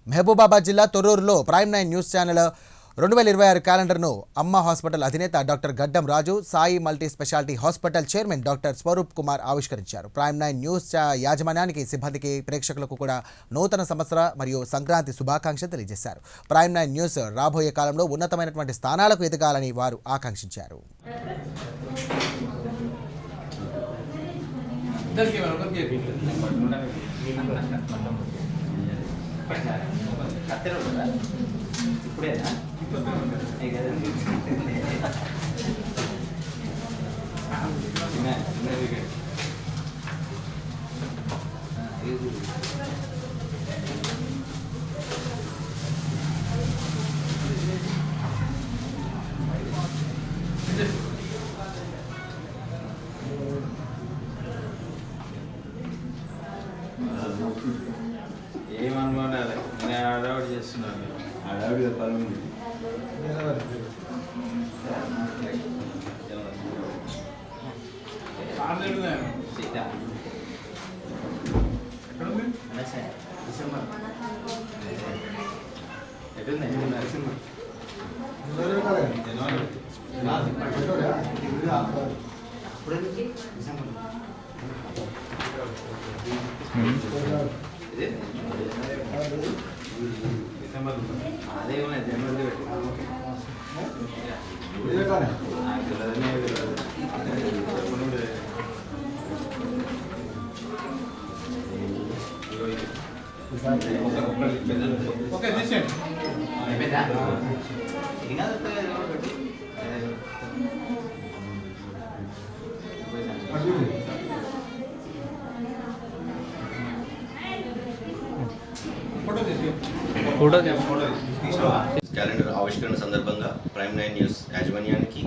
మహబూబాబాద్ జిల్లా తొర్రూరులో prime 9 news channel 2026 క్యాలెండర్ను అమ్మ హాస్పిటల్ అధినేత doctor Gaddam Raju, Sai multi speciality hospital chairman doctor Swaroop Kumar ఆవిష్కరించారు. ప్రైమ్ 9 న్యూస్ యాజమాన్యానికి, సిబ్బందికి, ప్రేక్షకులకు కూడా నూతన సంవత్సర మరియు సంక్రాంతి శుభాకాంక్షలు తెలియజేశారు. ప్రైమ్ 9 న్యూస్ రాబోయే కాలంలో ఉన్నతమైనటువంటి స్థానాలకు ఎదగాలని వారు ఆకాంక్షించారు. ఏమనుకోవాలి నేను అడవాడు చేస్తున్నాను అడవాడి పని అదేమన్నా జనవరి క్యాలెండర్ ఆవిష్కరణ సందర్భంగా ప్రైమ్ 9 న్యూస్ యాజమాన్యానికి,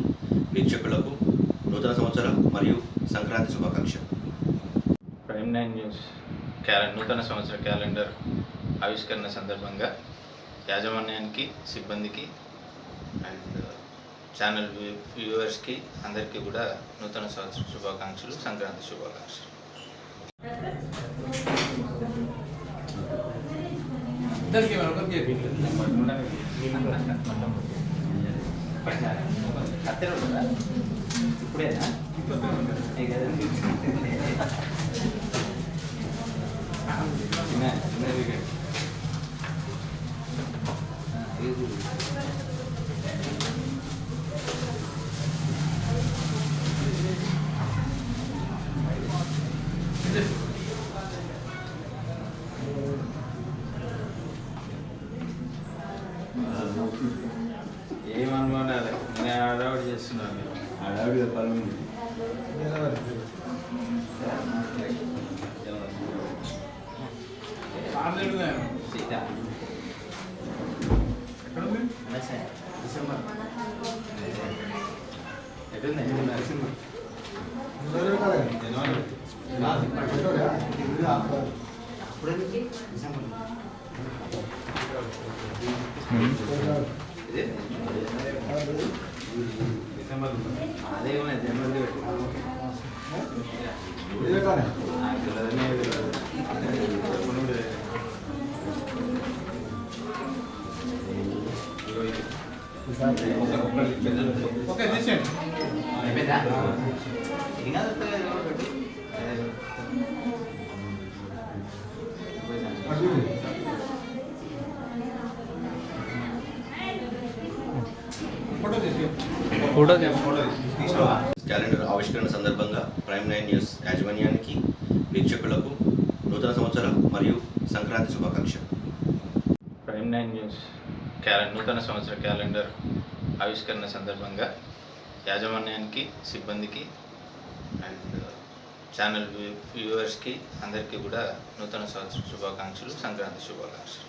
వీక్షకులకు నూతన సంవత్సర మరియు సంక్రాంతి శుభాకాంక్షలు. ప్రైమ్ 9 న్యూస్ నూతన సంవత్సర క్యాలెండర్ ఆవిష్కరణ సందర్భంగా యాజమాన్యానికి, సిబ్బందికి అండ్ ఛానల్ వ్యూవర్స్కి అందరికీ కూడా నూతన సంవత్సర శుభాకాంక్షలు, సంక్రాంతి శుభాకాంక్షలు. ఇప్పుడేనా ఏమనుకోవాలి నేను అడవాడు చేస్తున్నాను అడవాడి పని అదేమన్నా జనవరి క్యాలెండర్ ఆవిష్కరణ సందర్భంగా ప్రైమ్ 9 న్యూస్ యాజమాన్యానికి, వీక్షకులకు నూతన సంవత్సర మరియు సంక్రాంతి శుభాకాంక్షలు. ప్రైమ్ 9 న్యూస్ నూతన సంవత్సర క్యాలెండర్ ఆవిష్కరణ సందర్భంగా యాజమాన్యానికి, సిబ్బందికి అండ్ ఛానల్ వ్యూవర్స్కి అందరికీ కూడా నూతన సంవత్సర శుభాకాంక్షలు, సంక్రాంతి శుభాకాంక్షలు.